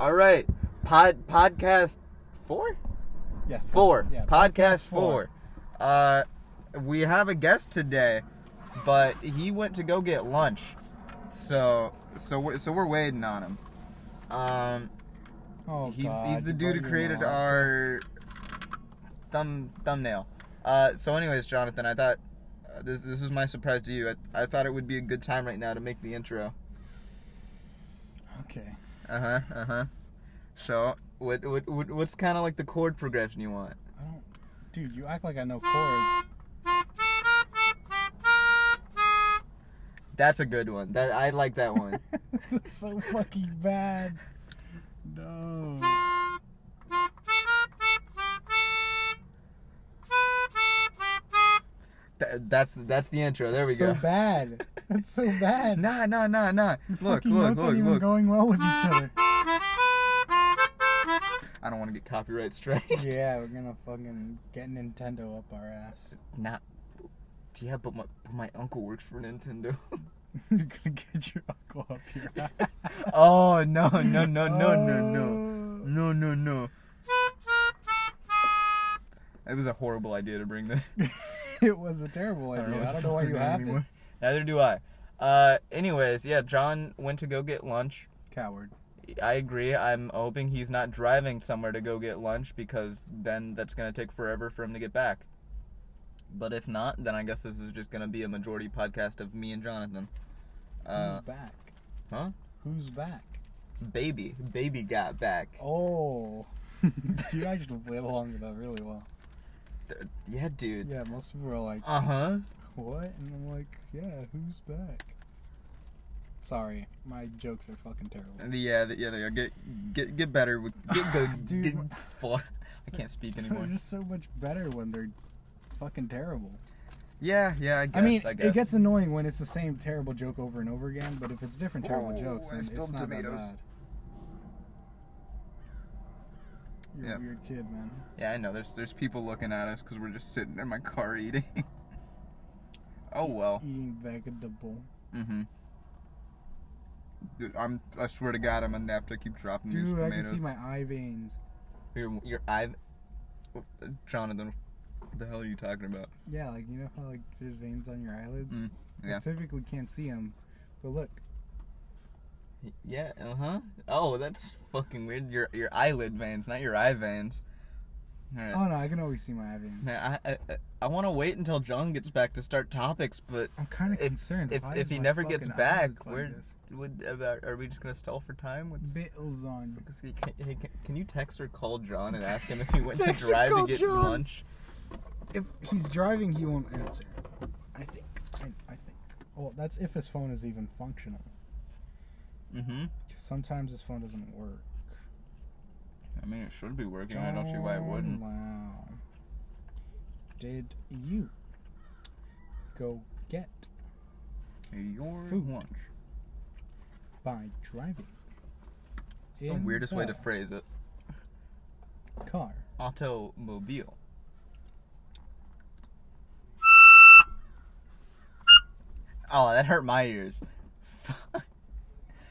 All right. Podcast 4? Yeah. 4. Yeah, Podcast 4. We have a guest today, but he went to go get lunch. So we're waiting on him. He's the dude who created our thumbnail. So anyways, Jonathan, I thought this is my surprise to you. I thought it would be a good time right now to make the intro. Okay. So, what's kind of like the chord progression you want? Dude, you act like I know chords. That's a good one. I like that one. That's so fucking bad. No. That's the intro. There we go. So bad. That's so bad. Nah. Look. Notes aren't even going well with each other. I don't want to get copyright strike. Yeah, we're gonna fucking get Nintendo up our ass. Nah. Yeah, but my uncle works for Nintendo. You're gonna get your uncle up your ass. Oh no. It was a horrible idea to bring this. It was a terrible idea. I don't know why you have it. Neither do I. Anyways, yeah, John went to go get lunch. Coward. I agree. I'm hoping he's not driving somewhere to go get lunch, because then that's going to take forever for him to get back. But if not, then I guess this is just going to be a majority podcast of me and Jonathan. Who's back? Huh? Who's back? Baby got back. Oh. You actually played along with that really well. Yeah, dude. Yeah, most people are like, what? And I'm like, yeah, who's back? Sorry, my jokes are fucking terrible. Yeah, they are. Get better. Get good. Dude, I can't speak anymore. They're just so much better when they're fucking terrible. Yeah, I guess. It gets annoying when it's the same terrible joke over and over again, but if it's different terrible jokes, then it's not tomatoes. That bad. You're a weird kid, man. Yeah, I know. There's people looking at us because we're just sitting in my car eating. Oh well. Eating vegetable. Dude, I swear to God, I'm inept. I keep dropping these tomatoes. Dude, I can see my eye veins. Your eye... Jonathan, what the hell are you talking about? Yeah, like, you know how like there's veins on your eyelids? Yeah. I typically can't see them, but look. Yeah, Oh, that's fucking weird. Your eyelid veins, not your eye veins. Right. Oh no, I can always see my eye veins. I want to wait until John gets back to start topics, but I'm kind of concerned. If he never gets back, are we just gonna stall for time? Bills on. Hey, can you text or call John and ask him if he went to drive to get lunch? If he's driving, he won't answer. I think. Well, that's if his phone is even functional. Sometimes his phone doesn't work. I mean, it should be working. I don't see why it wouldn't. Wow. Did you go get your food lunch by driving? It's the weirdest way to phrase it. Car. Automobile. Oh, that hurt my ears.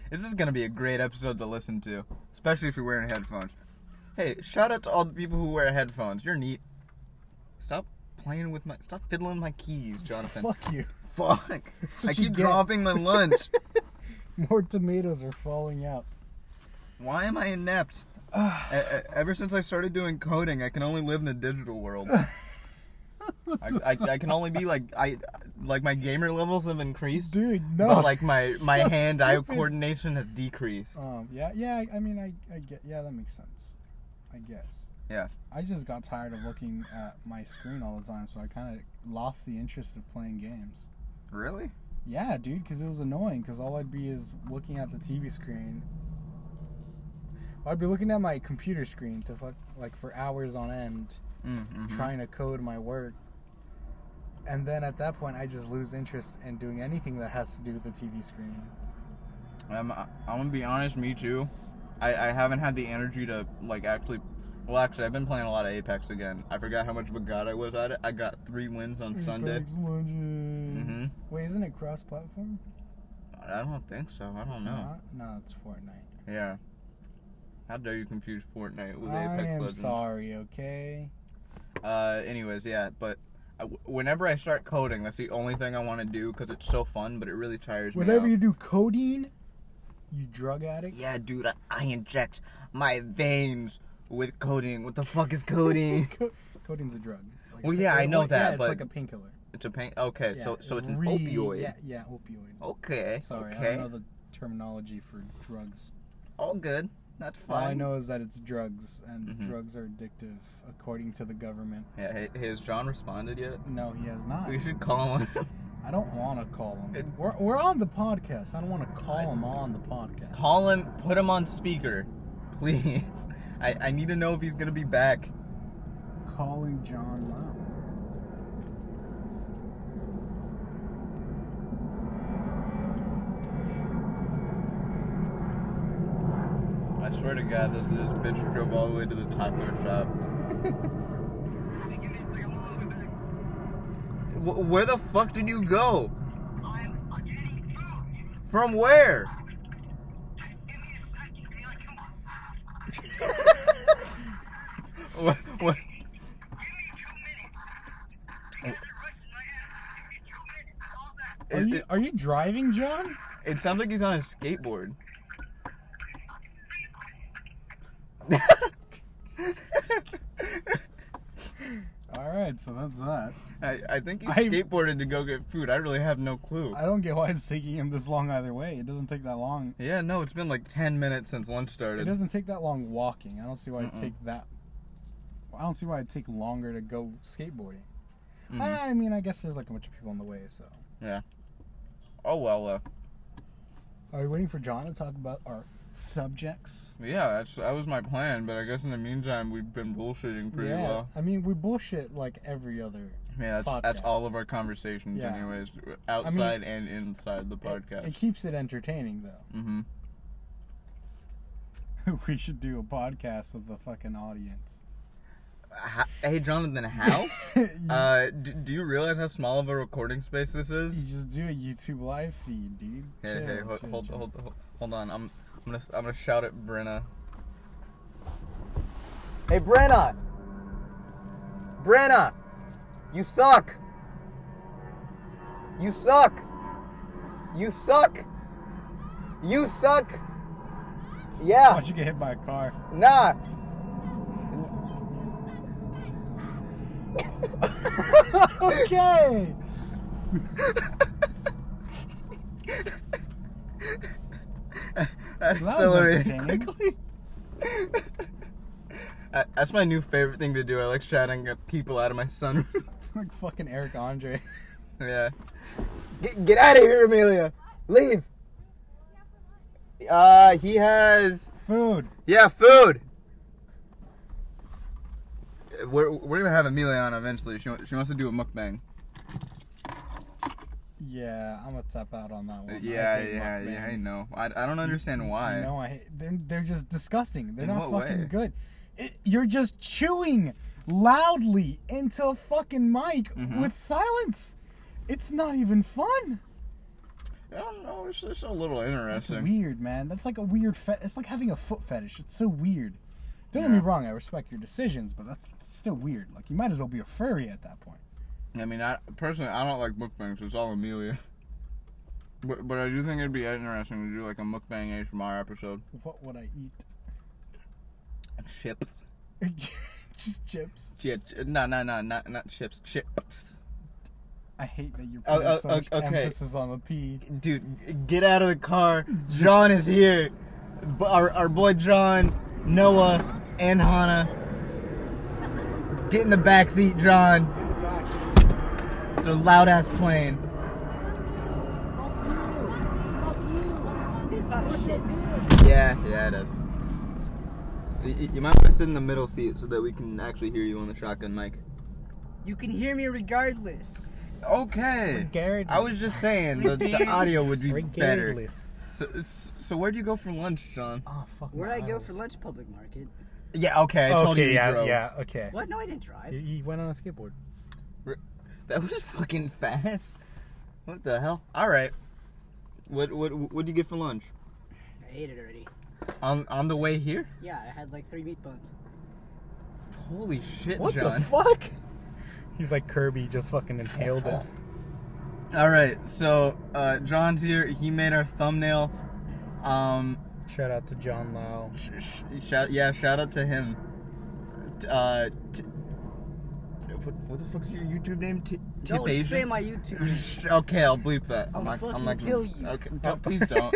This is going to be a great episode to listen to, especially if you're wearing headphones. Hey, shout out to all the people who wear headphones. You're neat. Stop fiddling my keys, Jonathan. Fuck you. Fuck. I keep dropping my lunch. More tomatoes are falling out. Why am I inept? Ever since I started doing coding, I can only live in the digital world. I can only be like my gamer levels have increased. Dude, no. But like my hand-eye coordination has decreased. Yeah. I mean, I get. Yeah, that makes sense. I guess. Yeah. I just got tired of looking at my screen all the time, so I kind of lost the interest of playing games. Really? Yeah, dude, because it was annoying. Because all I'd be is looking at the TV screen. I'd be looking at my computer screen for hours on end, trying to code my work. And then at that point, I just lose interest in doing anything that has to do with the TV screen. I'm gonna be honest, me too. I haven't had the energy to actually. Well, actually, I've been playing a lot of Apex again. I forgot how much of a god I was at it. I got 3 wins on Sunday. Apex Legends. Wait, isn't it cross-platform? I don't think so. I don't know. Not? No, it's Fortnite. Yeah. How dare you confuse Fortnite with I Apex am Legends? sorry, okay? Anyways, yeah, but whenever I start coding, that's the only thing I want to do because it's so fun, but it really tires me out. Whenever you do codeine, you drug addict? Yeah, dude, I inject my veins with codeine. What the fuck is codeine? Codeine's a drug. Like Well, yeah, I know that, it's but like a painkiller. It's a pain. Okay, Yeah, so it's an opioid. Yeah, opioid. Okay. Sorry, okay. I don't know the terminology for drugs. All good. That's All fine. I know is that it's drugs, and drugs are addictive, according to the government. Yeah. Hey, has John responded yet? No, he has not. We should call him. I don't want to call him. We're on the podcast. I don't want to call him on the podcast. Call him. Put him on speaker, please. I need to know if he's gonna be back. Calling John Lau. I swear to God, this bitch drove all the way to the taco shop. Where the fuck did you go? I'm getting food. From where? What? Give me 2 minutes. Are you driving, John? It sounds like he's on a skateboard. Alright, so that's that. I think he skateboarded to go get food. I really have no clue. I don't get why it's taking him this long either way. It doesn't take that long. Yeah, no, it's been like 10 minutes since lunch It started. doesn't take that long walking. I don't see why it'd take that. I don't see why it'd take longer to go skateboarding. I mean, I guess there's like a bunch of people on the way, so. Yeah. Oh well. Are you waiting for John to talk about our subjects? Yeah, that was my plan, but I guess in the meantime we've been bullshitting pretty well. I mean, we bullshit like every other. Yeah, that's podcast. all of our conversations, Yeah. anyways, outside and inside the podcast. It keeps it entertaining, though. Mm-hmm. We should do a podcast with the fucking audience. Hey, Jonathan, how? Do you realize how small of a recording space this is? You just do a YouTube live feed, dude. Hey, hold on. I'm gonna shout at Brenna. Hey, Brenna! Brenna! You suck! You suck! You suck! You suck! Yeah! Watch you get hit by a car. Nah! Okay! Accelerate entertaining. quickly. That's my new favorite thing to do. I like shouting at people out of my sunroof. Like fucking Eric Andre. Yeah. Get out of here, Amelia. Leave. He has Food. Yeah, food. We're gonna have Amelia on eventually. She wants to do a mukbang. Yeah, I'm gonna tap out on that one. Yeah. I know. I don't understand why. No, they're just disgusting. They're In not what fucking way? good. You're just chewing loudly into a fucking mic with silence. It's not even fun. I don't know. It's just a little It's interesting. weird, man. That's like a weird it's like having a foot fetish. It's so weird. Don't get me wrong, I respect your decisions, but that's still weird. Like, you might as well be a furry at that point. I mean, personally, I don't like mukbangs. It's all Amelia. But I do think it'd be interesting to do like a mukbang ASMR episode. What would I eat? Chips. Just chips. No, not chips. Chips. I hate that you're putting so much emphasis on the P. Dude, get out of the car. John is here. Our boy John, Noah, and Hannah. Get in the back seat, John. It's a loud ass plane. It's not shit. Yeah, it is. You might want to sit in the middle seat so that we can actually hear you on the shotgun mic. You can hear me regardless. Okay. Regardless. I was just saying the audio would be better. Regardless. So where'd you go for lunch, John? Oh, fuck. Where'd I go for lunch? Public market. Yeah, okay. I told you drove. Yeah, okay. What? No, I didn't drive. He went on a skateboard. That was fucking fast. What the hell? All right. What'd you get for lunch? I ate it already. On the way here? Yeah, I had like 3 meat buns. Holy shit, What John. the fuck? He's like Kirby, just fucking inhaled it. All right, so John's here. He made our thumbnail. Shout out to John Lau. Shout out to him. What the fuck is your YouTube name? Don't Tip say Asian? my YouTube. Okay, I'll bleep that. I'll I'm fucking not kill you. Okay, please don't.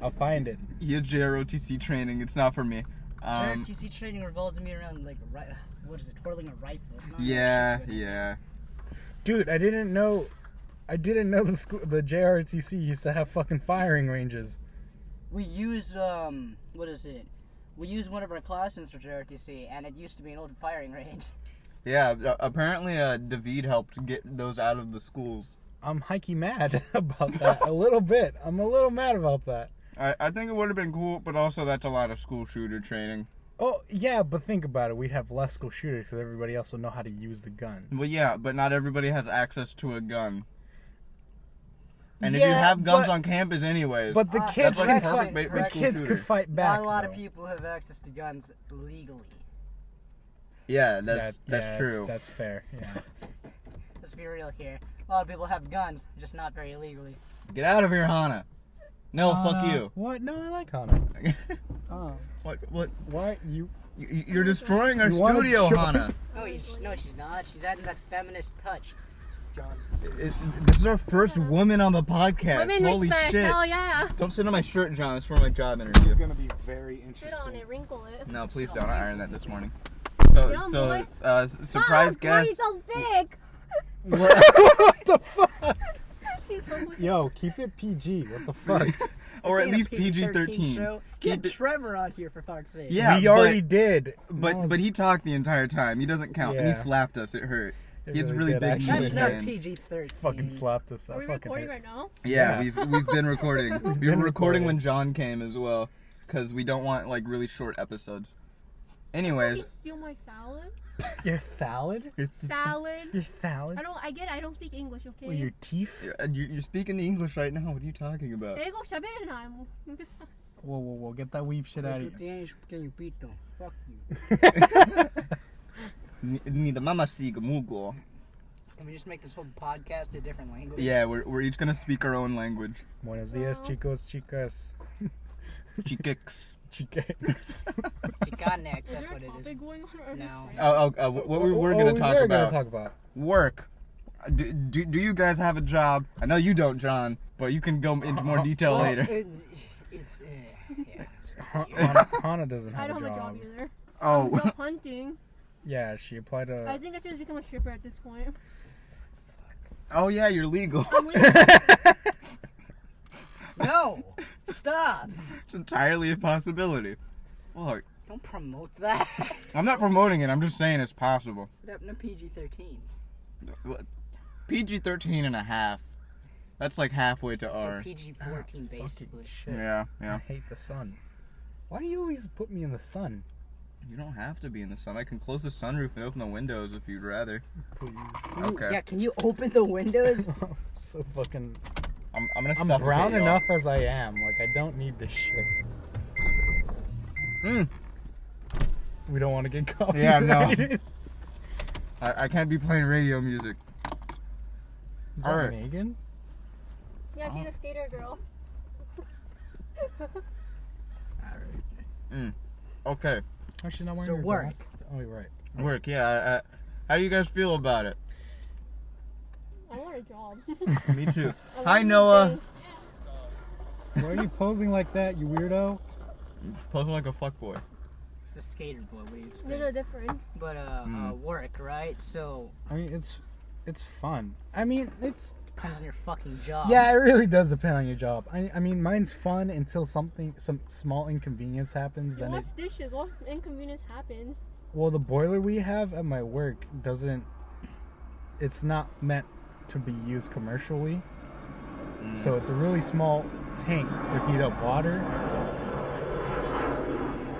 I'll find it. You're JROTC training. It's not for me. JRTC training revolves me around like what is it? Twirling a rifle. It's not Yeah. Dude, I didn't know the the JRTC used to have fucking firing ranges. We use what is it? We use one of our classrooms for JRTC, and it used to be an old firing range. Yeah, apparently David helped get those out of the schools. I'm hikey mad about that a little bit. I'm a little mad about that. I think it would have been cool, but also that's a lot of school shooter training. Oh, yeah, but think about it. We'd have less school shooters because everybody else would know how to use the gun. Well, yeah, but not everybody has access to a gun. And if Yeah, you have guns but- on campus anyways... But the kids that's like can a perfect fight. bait The for kids shooter. could fight back. Not a lot of though. people have access to guns legally. Yeah, that's Yeah, true. That's fair. Yeah. Let's be real here. A lot of people have guns, just not very legally. Get out of here, Hana. No, fuck you. What? No, I like Hana. Oh. What? Why you? You're destroying our You wanna studio, show- Hana. No, she's not. She's adding that feminist touch. This is our first woman on the podcast. Women Holy respect, shit. hell yeah. Don't sit on my shirt, John. It's for my job interview. It's gonna be very Sit on interesting. it, wrinkle it. No, please don't. I ironed that this morning. Get on, boy. Surprise Mom, why are you guest. so thick? What the fuck? He's almost Yo, keep it PG. What the fuck? Or This at ain't a least PG-13. show. Keep Get it- Trevor on here for fuck's sake. Yeah, we already did. But he talked the entire time. He doesn't count. And he Yeah. slapped us. It hurt. It He has really really did, big actually. That's moving not hands. PG-13. fucking slapped us. Are I we fucking recording hurt. right now? Yeah, Yeah. we've been recording. We were been recording recording. when John came as well, because we don't want like really short episodes. Anyways, You steal my salad? Your salad? Salad? Your salad? I don't speak English, okay? Or your teeth? you're speaking English right now. What are you talking about? Ego saberna. Whoa. Get that weeb shit out of you. Fuck you. Ni the mama siga mugo. Can we just make this whole podcast a different language? Yeah, we're each gonna speak our own language. Buenos dias, chicos, chicas. Chiquix. Chicas. Chicanex, Is that's there a what it is. topic going on or No. What we were gonna talk about? Talk about. Work. Do you guys have a job? I know you don't, John, but you can go into more detail Well, later. It's yeah. Hana doesn't I have don't a have a job. job either. Oh. I'm hunting. Yeah, she applied to. I think I should become a stripper at this point. Oh yeah, you're legal. I'm leaving. No! Stop! It's entirely a possibility. Fuck. Don't promote that. I'm not promoting it. I'm just saying it's possible. What happened to PG-13? PG-13 and a half. That's like halfway to So R. PG-14 basically. Shit. Yeah. I hate the sun. Why do you always put me in the sun? You don't have to be in the sun. I can close the sunroof and open the windows if you'd rather. Please. Okay. Yeah, can you open the windows? So fucking. I'm gonna I'm suffocate brown y'all. enough as I am. Like I don't need this shit. Mm. We don't want to get caught. Yeah, no. I can't be playing radio music. Is All that right. Megan? Yeah, she's a skater girl. Okay. Actually, not wearing So your work. glasses. Oh, you're right. Work. Yeah. How do you guys feel about it? I want a job. Me too. I want Hi, to Noah. stay- Why are you posing like that, you weirdo? Posing like a fuckboy. It's a skater boy, what do you expect? There's a difference. But work, right? So I mean, it's fun. I mean, it's. depends on your fucking job. Yeah, it really does depend on your job. I mean, mine's fun until some small inconvenience happens. You Then wash dishes. What inconvenience happens? well, the boiler we have at my work doesn't. It's not meant to be used commercially, so it's a really small tank to heat up water.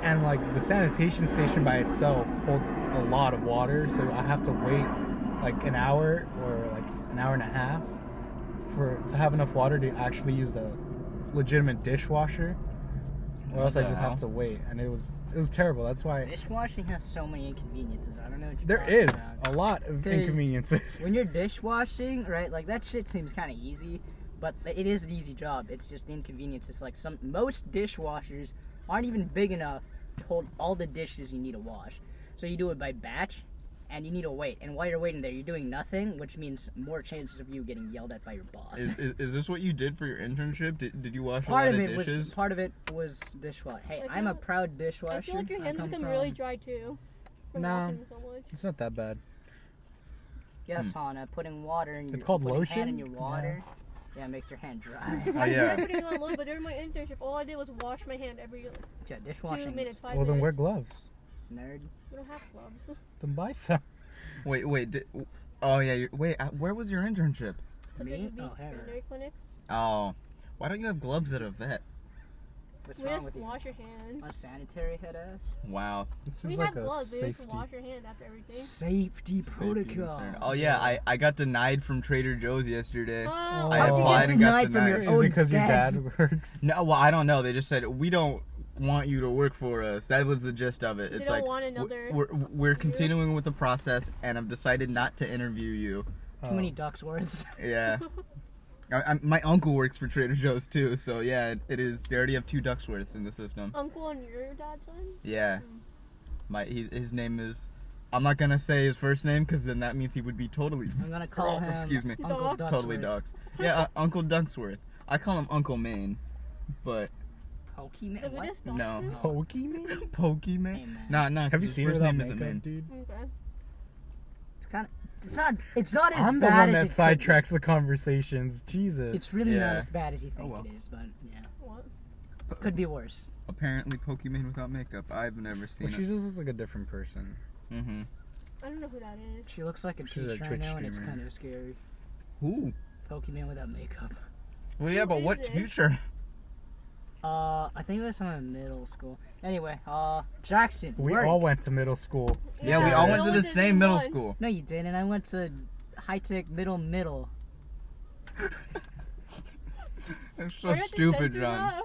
And like the sanitation station by itself holds a lot of water, so I have to wait like an hour or like an hour and a half to have enough water to actually use a legitimate dishwasher. or else I the just have hell? to wait, and it was terrible. That's why Dishwashing has so many inconveniences. I don't know what you're there talking is about. a lot of 'Cause inconveniences. When you're dishwashing, right, like that shit seems kind of easy, but it is an easy job. It's just the inconvenience. It's like most dishwashers aren't even big enough to hold all the dishes you need to wash. So you do it by batch, and you need to wait. And while you're waiting there, you're doing nothing, which means more chances of you getting yelled at by your boss. Is this what you did for your internship? Did you wash Part a of lot it of dishes? was dishwash. Hey, I I'm a feel- proud dishwasher. I feel like your hands come become from- really dry too. From Nah. washing so much. It's not that bad. Yes, Hannah, putting water in your It's called putting hand in lotion? your water. Yeah, it makes your hand dry. Oh, yeah. I tried putting it on low, but during my internship, all I did was wash my hand every Yeah, 2 dishwashing minutes, is 5 Well, then wear minutes. gloves. nerd. We don't have gloves. Then buy some. Wait. Oh yeah. Wait. Where was your internship? Me? Oh, Oh, hair. veterinary clinic. Oh, why don't you have gloves at a vet? What's We wrong just with you? wash your hands. Unsanitary head ass? Wow. It seems We like have a gloves, but you safety. just wash your hand after everything. Safety Safety protocol. concern. Oh yeah, I got denied from Trader Joe's yesterday. Oh, I How'd you applied get and got denied from your denied. Is own it because your dad's- dad works? No, well I don't know. They just said we don't want you to work for us. That was the gist of it. They It's don't like want another we're continuing with the process, and I've decided not to interview you. Too many Ducksworths. Yeah. My uncle works for Trader Joe's too, so yeah, it is. They already have 2 Ducksworths in the system. Uncle on your dad's side? Yeah. His name is. I'm not gonna say his first name because then that means he would be totally. I'm gonna call him Excuse me. Uncle Doc. Ducksworth. Totally dogs. Yeah, Uncle Ducksworth. I call him Uncle Maine, but Pokemon? Did we What? just talk No. to him? Pokemon? Pokemon. Hey, man. Nah. Have you his seen her first without name isn't makeup, Maine. dude? Okay. It's kind of. It's not as I'm the bad one as that it could be. sidetracks the conversations. Jesus. It's really not Yeah. as bad as you think well. it is, but yeah, What? could be worse. Apparently, Pokemon without makeup. I've never seen Well, she it. just looks like a different person. Mm-hmm. I don't know who that is. She looks like a She's a teacher I Twitch know, and it's streamer. kind of scary. Ooh. Pokemon without makeup. Well, yeah, Who but is what it? future? I think it was someone in middle school. Anyway, Jackson. We work. all went to middle school. Yeah, we all Yeah. went to the same middle school. No, you didn't. I went to high-tech middle. That's Are so you at the stupid, center John. now?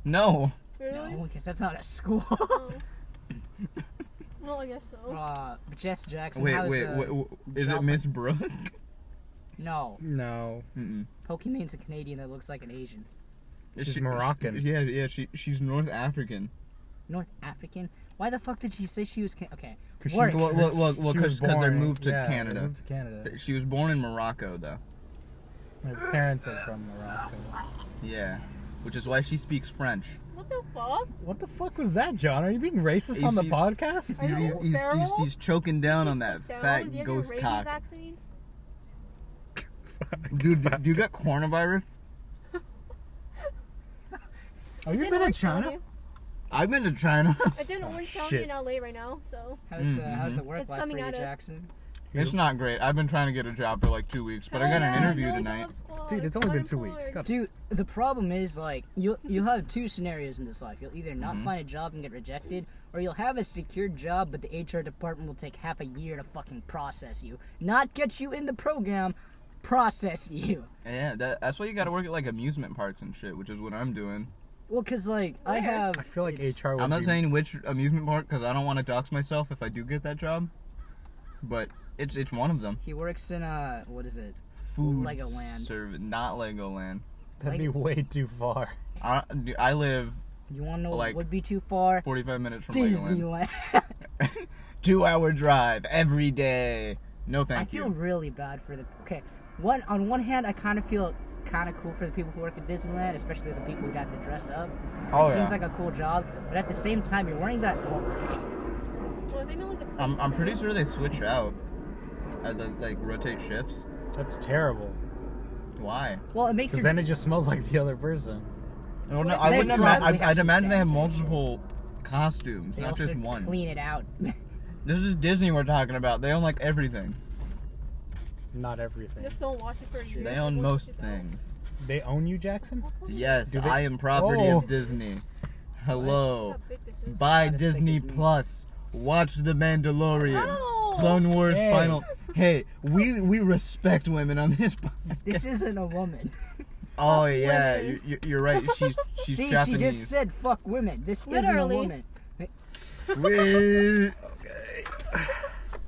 No. Really? No, because that's not a school. Oh. Well, I guess so. But Jess Jackson. Wait, how's, is it job- Miss Brooke? No, No. Mm-mm. Pokemon's a Canadian that looks like an Asian. She's Moroccan. She's North African. North African? Why the fuck did she say she was okay? Cause Work. Well, she was because they born- moved to yeah, they Canada. moved to Canada. She was born in Morocco, though. Her parents are from Morocco. Yeah, which is why she speaks French. What the fuck? What the fuck was that, John? Are you being racist on the He's- podcast? Are you feral? He's choking down on that Down? fat Do you have ghost your rabies cock. vaccines? Dude, do you got coronavirus? Oh, you It's been in Orange China? County. I've been to China. It's in Oh, Orange County shit. in LA right now, so. How's the work It's life for coming you, at us. Jackson? It's not great. I've been trying to get a job for like 2 weeks, but I got Hell an yeah, interview no tonight. job squad, Dude, it's only been 2 weeks. unemployed. God. Dude, the problem is like you'll have 2 scenarios in this life. You'll either not Mhm. find a job and get rejected, or you'll have a secure job, but the HR department will take half a year to fucking process you, not get you in the program, process you. Yeah, that's why you got to work at like amusement parks and shit, which is what I'm doing. Well, cause like I Where? have. I feel like it's- HR would I'm not be... saying which amusement park because I don't want to dox myself if I do get that job, but it's one of them. He works in what is it? Food Legoland. Not Legoland. That'd be way too far. I live You wanna know Like, what would be too far? 45 minutes from Legoland. Disneyland. 2-hour drive every day. No, I thank feel you. really bad for the. Okay, on one hand, I kind of feel kind of cool for the people who work at Disneyland, especially the people who got to dress up. Oh, It seems yeah. like a cool job, but at the same time, you're wearing that all day. Well, it's even like the I'm pretty sure they switch out. Like rotate shifts. That's terrible. Why? Well, it makes Because your then it just smells like the other person. No, Well, I they wouldn't probably imagine. have I'd some imagine they have sanitation. multiple costumes, they not also just one. clean it out. This is Disney we're talking about. They own like everything. Not everything. Just don't watch it for a year. They own Once most it's out. things. They own you, Jackson? Yes, Do they- I am property Oh. of Disney. Hello. Look how big this is. Buy Not as big Disney as me. Plus. Watch The Mandalorian. Ow! Clone Wars Hey. Final. Hey, we respect women on this podcast. This isn't a woman. Oh yeah, women. you're right. She's See, Japanese. she just said fuck women. This Literally. isn't a woman. Wait.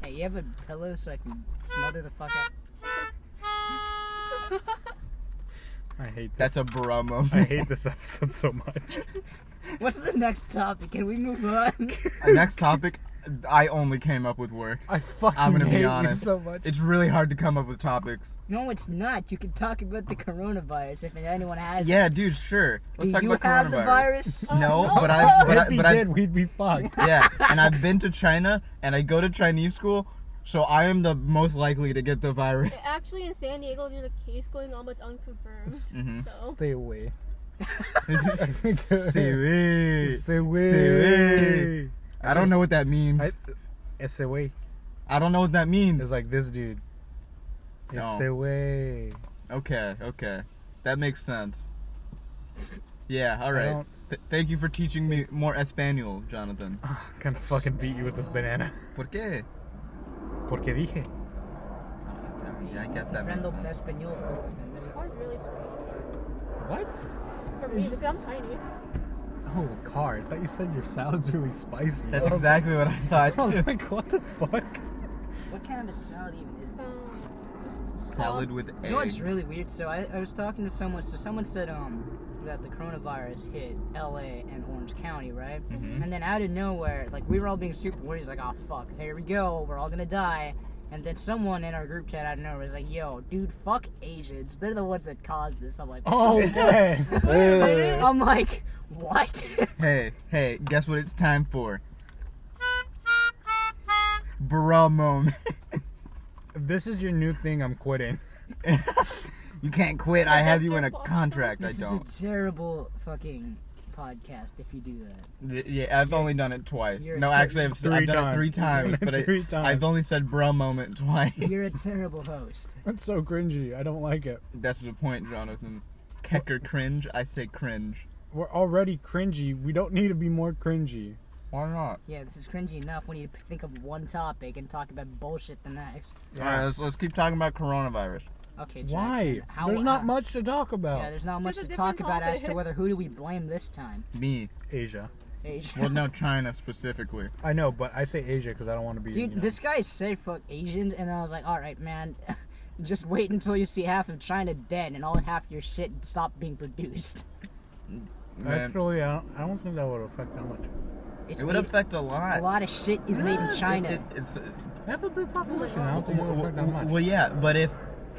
Hey, you have a pillow so I can smother the fuck out? I hate That's this. a bra moment. I hate this episode so much. What's the next topic? Can we move on? Next topic. I only came up with work. I fucking I'm gonna hate be honest. you so much. It's really hard to come up with topics. No, it's not. You can talk about the coronavirus if anyone has Yeah, dude, sure. Let's Do talk you about have the coronavirus. virus? No, No. but I if he did, we'd be fucked. yeah, and I've been to China and I go to Chinese school, so I am the most likely to get the virus. Actually, in San Diego, there's a case going on, but it's unconfirmed. Mhm. So. Stay away. Civic. Stay away. I don't know what that means. Stay away. I don't know what that means. It's like this dude. No. Stay away. Okay. That makes sense. Yeah, I alright. don't- Thank you for teaching me more Espanol, Jonathan. I'm gonna fucking beat you with this banana. ¿Por qué? Porque dije. Yeah, I guess that makes Aprendo sense. español. This car's really sweet. What? For me, because I'm tiny. Oh, car. I thought you said your salad's really spicy. That's I was exactly what I thought I was too. like, what the fuck? What kind of a salad even is this? Salad with You know what's egg. really weird? So I was talking to someone. So someone said that the coronavirus hit L.A. and Orange County, right? Mhm. And then out of nowhere, like we were all being super worried. He's like, "Oh fuck, here we go. We're all gonna die." And then someone in our group chat out of nowhere was like, "Yo, dude, fuck Asians. They're the ones that caused this." I'm like, Oh, okay. I'm like, what? Hey, guess what it's time for? Bra moment. If this is your new thing, I'm quitting. You can't quit. I have you in a contract. I This is don't. a terrible fucking podcast if you do that. Yeah, I've only done it twice. you're a No, ter- actually, I've done it 3 times, but Three times. I've only said bra moment twice. You're a terrible host. That's so cringy. I don't like it. That's the point, Jonathan. Kecker cringe. I say cringe. We're already cringy. We don't need to be more cringy. Why not? Yeah, this is cringy enough. We need to think of one topic and talk about bullshit the next. All right, let's keep talking about coronavirus. Okay, Jackson. Why? How, There's not much to talk about. Yeah, there's not much It's to a talk different about as to topic. whether who do we blame this time. Me. Asia. Asia. Well, no, China specifically. I know, but I say Asia because I don't want to be. Dude, you know. this guy said fuck Asians, and I was like, all right, man, just wait until you see half of China dead and all half your shit stop being produced. Man, Actually, I don't think that would affect that much. It's it would made- affect a lot. a lot of shit is made in China. It's They have a big population. I don't think it would affect that much. well, yeah, but if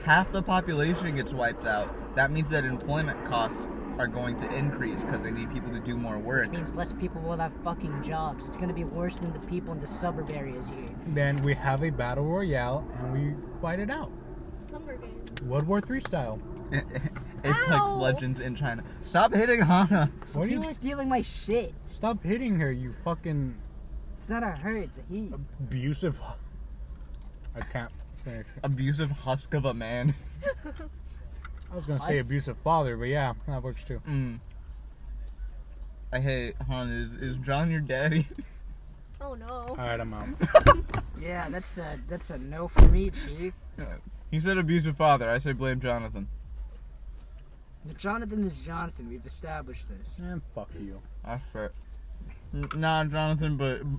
half the population gets wiped out, that means that employment costs are going to increase because they need people to do more work. Which means less people will have fucking jobs. It's gonna be worse than the people in the suburb areas here. Then we have a battle royale and we fight it out, Hunger Games. World War III style. Apex Ow! Legends in China. Stop hitting Hana. What do you Keep like? stealing my shit. Stop hitting her, you fucking It's not a her, it's a he. abusive. I can't finish. Abusive husk of a man. I was gonna say Us? abusive father, but yeah, that works too. Hey, Han, is John your daddy? Oh no. All right, I'm out. Yeah, that's a no for me, Chief. He said abusive father. I say blame Jonathan. Jonathan is Jonathan. We've established this. And fuck you. That's fair. Nah, Jonathan,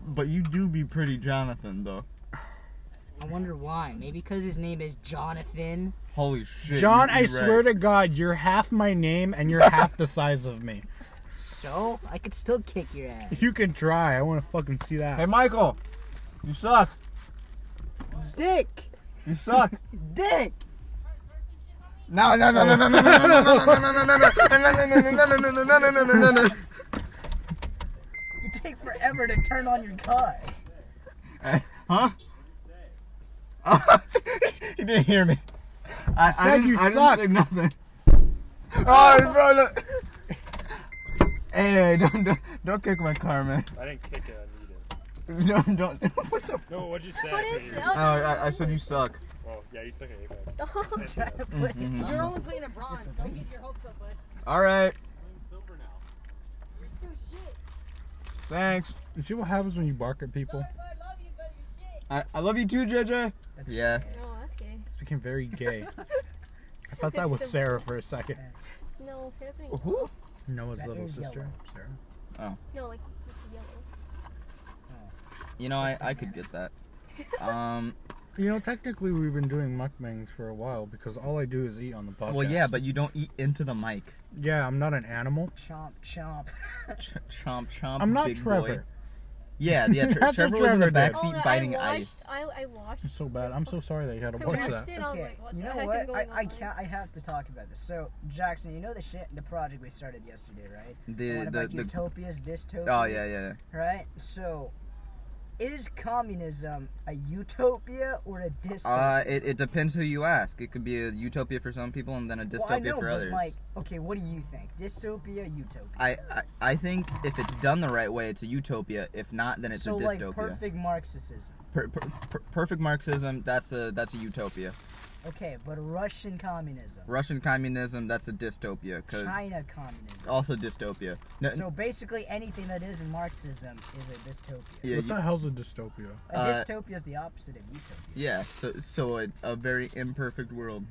but you do be pretty Jonathan, though. I wonder why. Maybe because his name is Jonathan. Holy shit. John, you're I right. swear to God, you're half my name and you're half the size of me. So I could still kick your ass. You can try. I want to fucking see that. Hey, Michael. You suck. Dick. You suck. Dick. No. You take forever to turn on your car. Huh? He didn't hear me. I said you I suck. didn't say nothing. Oh, bro, look. Hey, don't kick my car, man. I didn't kick it, I need it. No, don't. What's up? No, what'd you say? What I is couldn't hear that? Oh, I said you suck. you. Oh, yeah, you suck at Apex. Don't That's Try it. to play. Mhm. You're only playing at bronze. Don't get your hopes up, bud. All right. Silver now. You're still shit. Thanks. You see what happens when you bark at people? Sorry, bud. Love you, but you're shit. I love you too, JJ. Yeah. No, that's gay. This became very gay. I thought that was Sarah for a second. No, Sarah's my Who? Noah's That little is sister, yellow. Sarah. No, like it's yellow. You know, I could get that. You know, technically we've been doing mukbangs for a while because all I do is eat on the podcast. Well, yeah, but you don't eat into the mic. Yeah, I'm not an animal. Chomp, chomp. Chomp, chomp. I'm not big Trevor. Boy. Yeah. That's Trevor what was in the Trevor did. backseat biting I ice. watched. It's so bad. I'm so sorry that you had to I watch watched that. it and I was Okay, like, what you the know heck what? is going I on? can't. I have to talk about this. So, Jackson, you know the project we started yesterday, right? The one about utopias, dystopias. Oh yeah. Right. So, is communism a utopia or a dystopia? It depends who you ask. It could be a utopia for some people and then a dystopia Well, I know, for but others. like, okay, what do you think? Dystopia, utopia? I think if it's done the right way, it's a utopia. If not, then it's So a like dystopia. perfect Marxism. Perfect Marxism, that's a utopia. Okay, but Russian communism. Russian communism, that's a dystopia. China communism. Also dystopia. No, So basically anything that isn't Marxism is a dystopia. yeah, What the hell's a dystopia? A dystopia is the opposite of utopia. yeah. So a very imperfect world.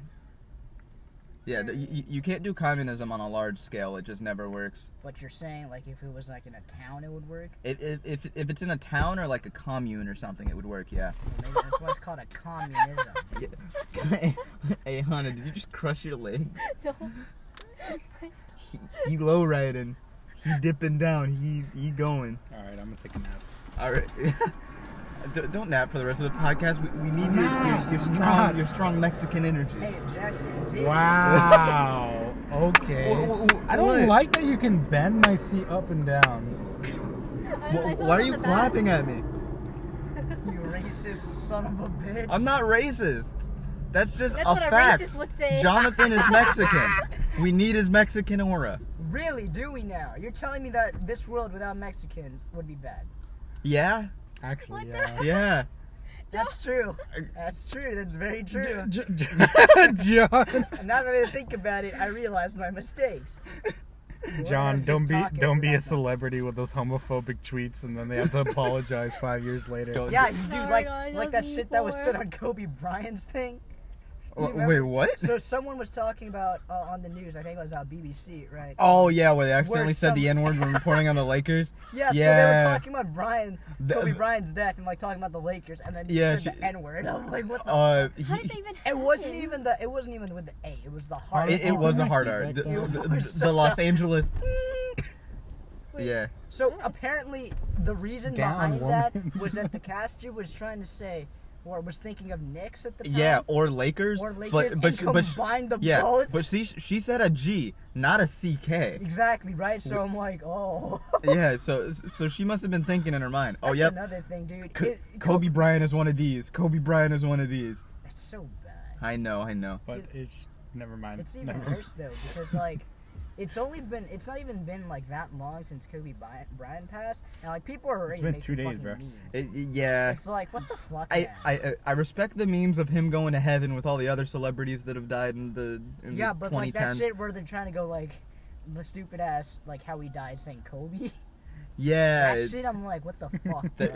Yeah, you can't do communism on a large scale. It just never works. But you're saying like if it was like in a town it would work? If it's in a town or like a commune or something, it would work. Yeah. Well, maybe that's why it's called a communism. Hey, Hannah, did you just crush your leg? No. He low riding. He dipping down. He going. All right, I'm gonna take a nap. All right. Don't nap for the rest of the podcast. We need your Not. strong Mexican energy. Hey, Jackson, did Wow. Okay. I don't What? like that you can bend my seat up and down. Why are you clapping at me? you racist son of a bitch? I'm not racist. That's just That's a what a fact. racist would say. Jonathan is Mexican. We need his Mexican aura. Really, do we now? You're telling me that this world without Mexicans would be bad? Yeah. Actually, What the yeah. Yeah. That's true. That's true. That's very true. John, And now that I think about it, I realized my mistakes. John, don't be Talk don't be a about that. celebrity with those homophobic tweets, and then they have to apologize 5 years later. Don't- Yeah, you do Sorry, guys, like that that was shit that was before. said on Kobe Bryant's thing. You Wait, remember? what? So someone was talking about on the news. I think it was BBC, right? Oh yeah, where they accidentally said the some- N-word when reporting on the Lakers. Yeah, so they Yeah. were talking about The- Kobe Bryant's death, and like talking about the Lakers, and then he Yeah, said the N-word. I'm like, what the? How did they He, even It wasn't happen? even the. It wasn't even with the A. It was the hard. it was a hard Messi, R. right The, there. the- It was the such Los a- Angeles. Wait. Yeah. So apparently, the reason Down, behind woman. that was that the caster was trying to say, or was thinking of Knicks at the time. Yeah, or Lakers. Or Lakers, but and but combined the yeah, both. but she said a G, not a CK. Exactly right. So I'm like, oh. Yeah, so she must have been thinking in her mind. Oh That's yep, another thing, dude. Kobe Bryant is one of these. Kobe Bryant is one of these. It's so bad. I know. But it's never mind. It's even Never- worse though because like. It's not even been like that long since Kobe Bryant passed, and like people are already been making 2 days, fucking bro. memes. Yeah. It's like what the fuck, I, man? I respect the memes of him going to heaven with all the other celebrities that have died in the Yeah, the but 2010s. like that shit where they're trying to go like the stupid ass like how he died saying Kobe. Yeah. That shit, I'm like, what the fuck? The-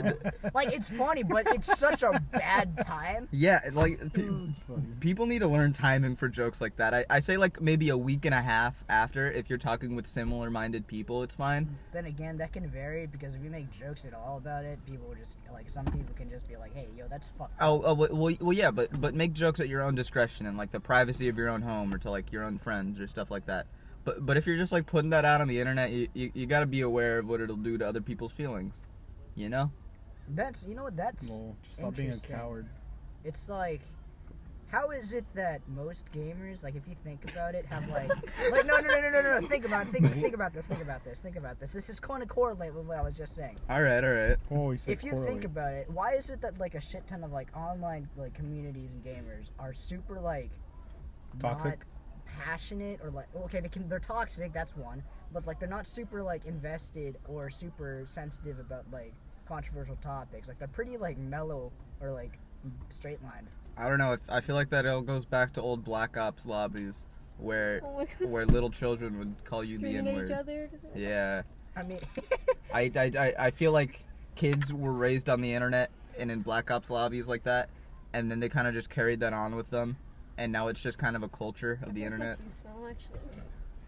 bro? Like it's funny, but it's such a bad time. Yeah, like It's funny. people need to learn timing for jokes like that. I say like maybe a week and a half after, if you're talking with similar-minded people, it's fine. Then again, that can vary because if you make jokes at all about it, people will just like some people can just be like, hey, yo, that's fucked up. Well, yeah, but make jokes at your own discretion and like the privacy of your own home or to like your own friends or stuff like that. But if you're just like putting that out on the internet, you got to be aware of what it'll do to other people's feelings, you know? That's that's Well, just stop being a interesting. coward. It's like, how is it that most gamers, like if you think about it, have like no, think about this. This is going to correlate with what I was just saying. All right. Oh, he said If you think about it, why is it that like a shit ton of like online like communities and gamers are super like Toxic? not passionate or like okay they're toxic, that's one, but like they're not super like invested or super sensitive about like controversial topics. Like they're pretty like mellow or like straight lined. I don't know. I feel like that all goes back to old Black Ops lobbies where Oh my God. where little children would call you the Screaming at each N-word. other. Yeah. I mean, I feel like kids were raised on the internet and in Black Ops lobbies like that, and then they kind of just carried that on with them. and now it's just kind of a culture of the internet. You smell actually.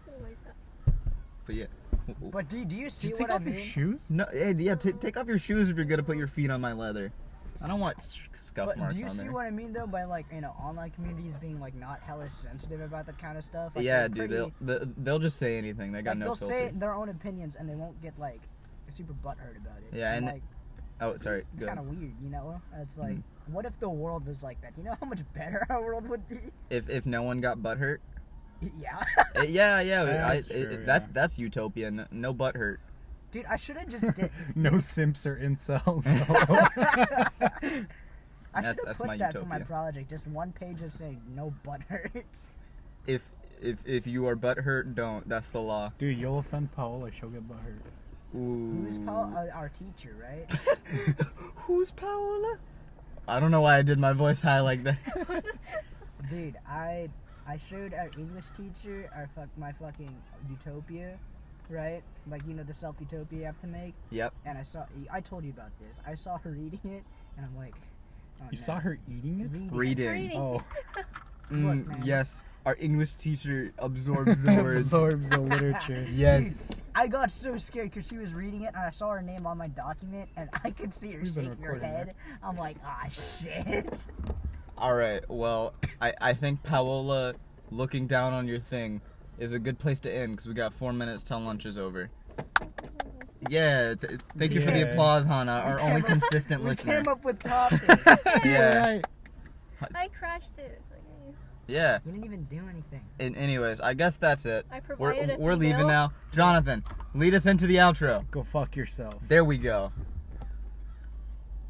I like that. But yeah. But do you see Did you what take I off mean? your shoes? No, yeah, take off your shoes if you're gonna put your feet on my leather. I don't want scuff But marks do you on see there. what I mean though by like online communities being like not hella sensitive about that kind of stuff? Like, Yeah, they're dude, pretty- they'll just say anything. They got like, no they'll filter. say their own opinions and they won't get like super butthurt about it. Yeah, and like Oh, sorry. it's Go. kind of weird, you know? It's like, Mhm. what if the world was like that? Do you know how much better our world would be? If no one got butt hurt. Yeah. That's utopia. No butt hurt. Dude, I should have just did. No simps or incels. I should have That's put my that for my utopia. project. Just one page of saying no butt hurts. If you are butt hurt, don't. That's the law. Dude, you'll offend Paola. She'll get butthurt. Ooh. Who's Paul? Our teacher, right? Who's Paola? I don't know why I did my voice high like that. Dude, I showed our English teacher my fucking utopia, right? Like, you know, the self-utopia you have to make. Yep. And I told you about this. I saw her reading it, and I'm like, oh, You no. saw her eating it? Reading. Reading. Oh. Look, man. Yes. Our English teacher absorbs the words. Absorbs the literature. Yes. Dude, I got so scared because she was reading it, and I saw her name on my document, and I could see her We've been shaking her recording head. I'm like, ah, shit. All right. Well, I think Paola looking down on your thing is a good place to end because we got 4 minutes till lunch is over. Yeah. Thank you for the Yeah. applause, Hannah, our only came up- consistent We listener. came up with topics. Yeah. Right. I crashed it. It's like, Yeah. You didn't even do anything. And anyways, I guess that's it. I provided We're a leaving bill. now. Jonathan, lead us into the outro. Go fuck yourself. There we go.